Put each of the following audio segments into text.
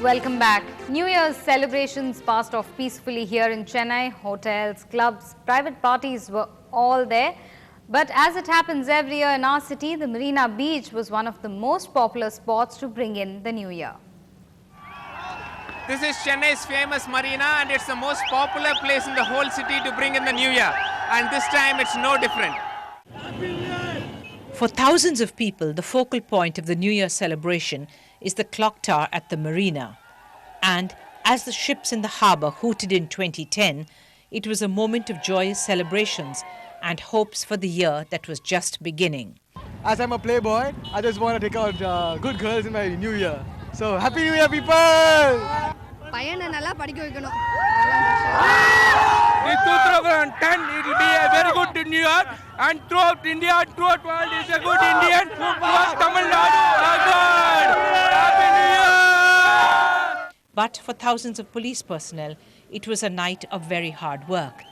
Welcome back. New Year's celebrations passed off peacefully here in Chennai. Hotels, clubs, private parties were all there. But as it happens every year in our city, the Marina Beach was one of the most popular spots to bring in the new year. This is Chennai's famous marina and it's the most popular place in the whole city to bring in the new year. And this time it's no different. For thousands of people, the focal point of the New Year celebration is the clock tower at the marina. And as the ships in the harbour hooted in 2010, it was a moment of joyous celebrations and hopes for the year that was just beginning. As I'm a playboy, I just want to take out good girls in my new year. So Happy New Year, people! In 2010 it will be a very good New Year and throughout India and throughout world is a good Indian. Throughout Tamil Nadu, Happy New Year! But for thousands of police personnel, it was a night of very hard work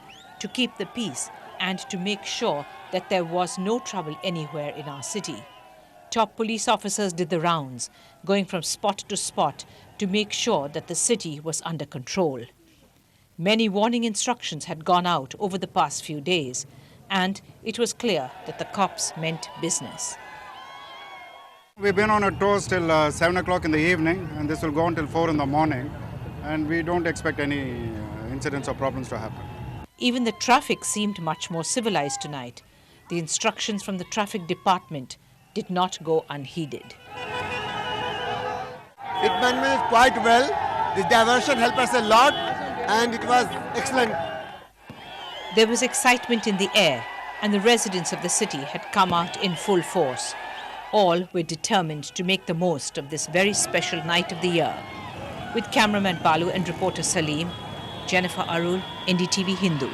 to keep the peace and to make sure that there was no trouble anywhere in our city. Top police officers did the rounds, going from spot to spot to make sure that the city was under control. Many warning instructions had gone out over the past few days, and it was clear that the cops meant business. We've been on a toast till 7 o'clock in the evening, and this will go until 4 in the morning, and we don't expect any incidents or problems to happen. Even the traffic seemed much more civilized tonight. The instructions from the traffic department did not go unheeded. It went quite well. The diversion helped us a lot and it was excellent. There was excitement in the air and the residents of the city had come out in full force. All were determined to make the most of this very special night of the year. With cameraman Balu and reporter Salim, Jennifer Arul, NDTV Hindu.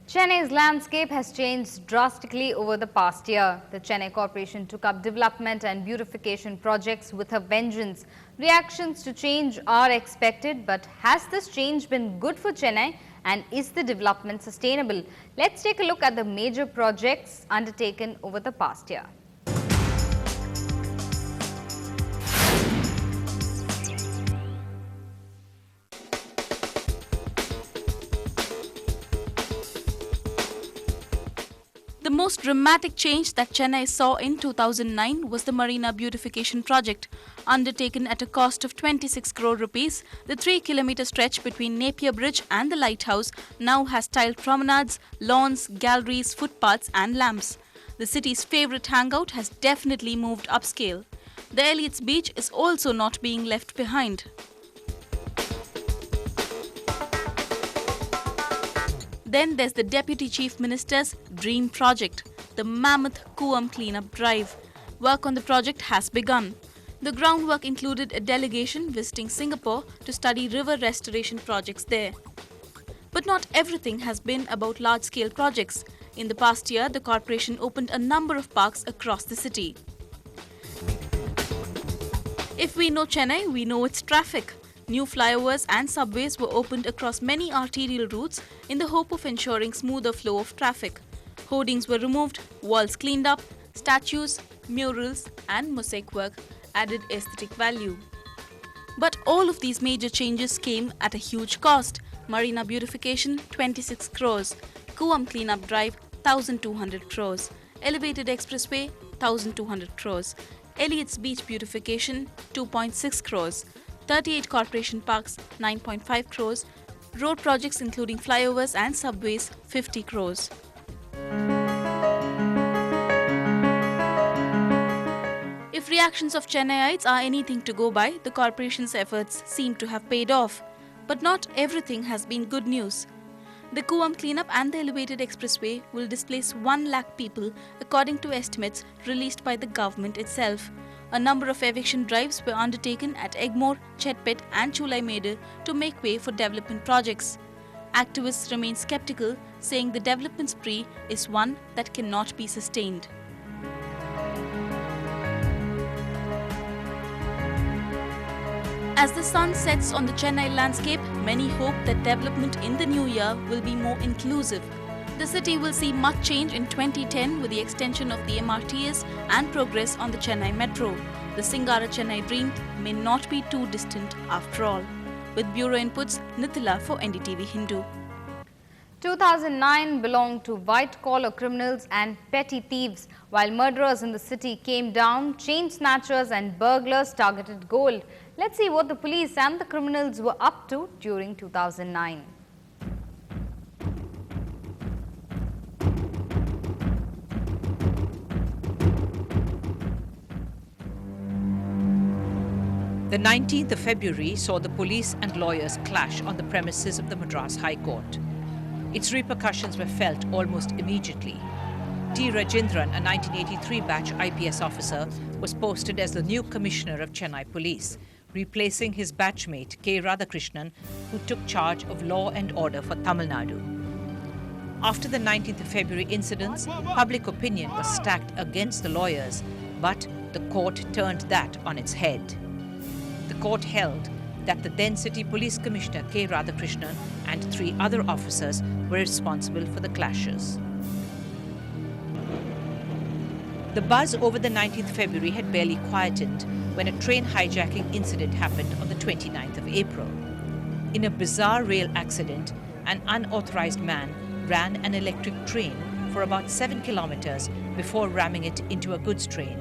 Chennai's landscape has changed drastically over the past year. The Chennai Corporation took up development and beautification projects with a vengeance. Reactions to change are expected, but has this change been good for Chennai and is the development sustainable? Let's take a look at the major projects undertaken over the past year. The most dramatic change that Chennai saw in 2009 was the Marina Beautification Project. Undertaken at a cost of 26 crore rupees, the 3-kilometer stretch between Napier Bridge and the lighthouse now has tiled promenades, lawns, galleries, footpaths and lamps. The city's favourite hangout has definitely moved upscale. The Elliott's Beach is also not being left behind. Then there's the Deputy Chief Minister's dream project, the Mammoth Kuam Cleanup Drive. Work on the project has begun. The groundwork included a delegation visiting Singapore to study river restoration projects there. But not everything has been about large-scale projects. In the past year, the corporation opened a number of parks across the city. If we know Chennai, we know its traffic. New flyovers and subways were opened across many arterial routes in the hope of ensuring smoother flow of traffic. Hoardings were removed, walls cleaned up, statues, murals and mosaic work added aesthetic value. But all of these major changes came at a huge cost. Marina Beautification 26 crores, Kuam Cleanup Drive 1200 crores, Elevated Expressway 1200 crores, Elliott's Beach Beautification 2.6 crores, 38 corporation parks 9.5 crores, road projects including flyovers and subways 50 crores. If reactions of Chennaiites are anything to go by, the corporation's efforts seem to have paid off. But not everything has been good news. The Kuam cleanup and the Elevated Expressway will displace 1 lakh people according to estimates released by the government itself. A number of eviction drives were undertaken at Egmore, Chetpet and Chulaimedu to make way for development projects. Activists remain skeptical, saying the development spree is one that cannot be sustained. As the sun sets on the Chennai landscape, many hope that development in the new year will be more inclusive. The city will see much change in 2010 with the extension of the MRTS and progress on the Chennai Metro. the Singara Chennai dream may not be too distant after all. With Bureau Inputs, Nithila for NDTV Hindu. 2009 belonged to white-collar criminals and petty thieves. While murderers in the city came down, chain snatchers and burglars targeted gold. Let's see what the police and the criminals were up to during 2009. The 19th of February saw the police and lawyers clash on the premises of the Madras High Court. Its repercussions were felt almost immediately. T. Rajendran, a 1983 batch IPS officer, was posted as the new commissioner of Chennai Police, replacing his batchmate K. Radhakrishnan, who took charge of law and order for Tamil Nadu. After the 19th of February incidents, public opinion was stacked against the lawyers, but the court turned that on its head. The court held that the then City Police Commissioner K. Radhakrishnan and 3 other officers were responsible for the clashes. The buzz over the 19th February had barely quietened when a train hijacking incident happened on the 29th of April. In a bizarre rail accident, an unauthorized man ran an electric train for about 7 kilometers before ramming it into a goods train.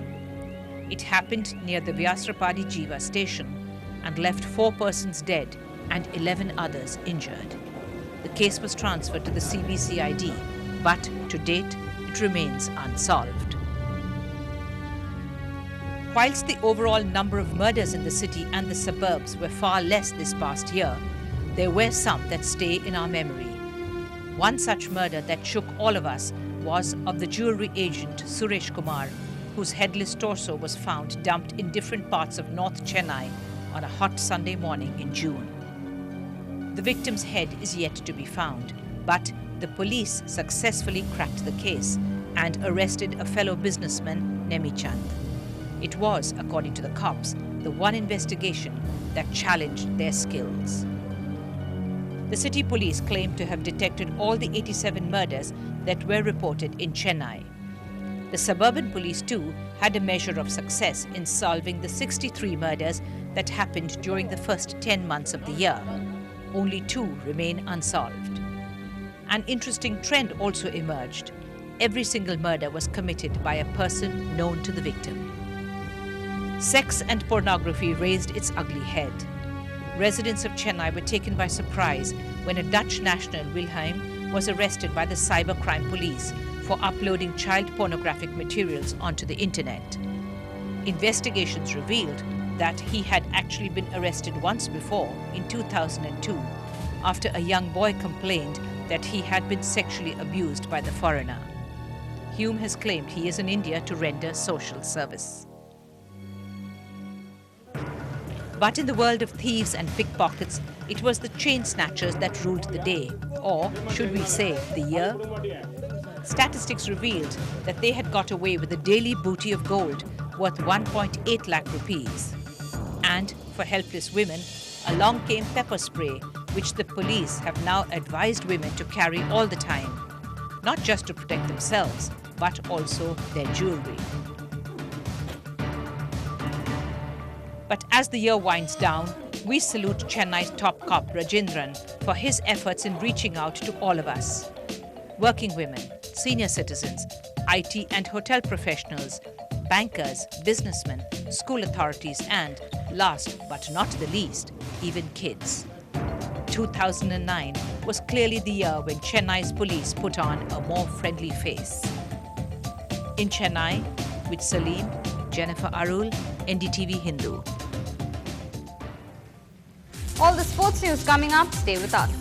It happened near the Vyasrapadi Jiva station and left 4 persons dead and 11 others injured. The case was transferred to the CBCID, but to date it remains unsolved. Whilst the overall number of murders in the city and the suburbs were far less this past year, there were some that stay in our memory. One such murder that shook all of us was of the jewelry agent Suresh Kumar, whose headless torso was found dumped in different parts of North Chennai on a hot Sunday morning in June. The victim's head is yet to be found, but the police successfully cracked the case and arrested a fellow businessman, Nemi Chand. It was, according to the cops, the one investigation that challenged their skills. The city police claimed to have detected all the 87 murders that were reported in Chennai. The suburban police too had a measure of success in solving the 63 murders that happened during the first 10 months of the year. Only 2 remain unsolved. An interesting trend also emerged. Every single murder was committed by a person known to the victim. Sex and pornography raised its ugly head. Residents of Chennai were taken by surprise when a Dutch national, Wilhelm, was arrested by the cybercrime police for uploading child pornographic materials onto the internet. Investigations revealed that he had actually been arrested once before, in 2002, after a young boy complained that he had been sexually abused by the foreigner. Hume has claimed he is in India to render social service. But in the world of thieves and pickpockets, it was the chain snatchers that ruled the day, or should we say, the year? Statistics revealed that they had got away with a daily booty of gold worth 1.8 lakh rupees. And for helpless women, along came pepper spray, which the police have now advised women to carry all the time, not just to protect themselves, but also their jewelry. But as the year winds down, we salute Chennai's top cop, Rajendran, for his efforts in reaching out to all of us. Working women, senior citizens, IT and hotel professionals, bankers, businessmen, school authorities, and, last but not the least, even kids. 2009 was clearly the year when Chennai's police put on a more friendly face. In Chennai, with Salim, Jennifer Arul, NDTV Hindu. All the sports news coming up. Stay with us.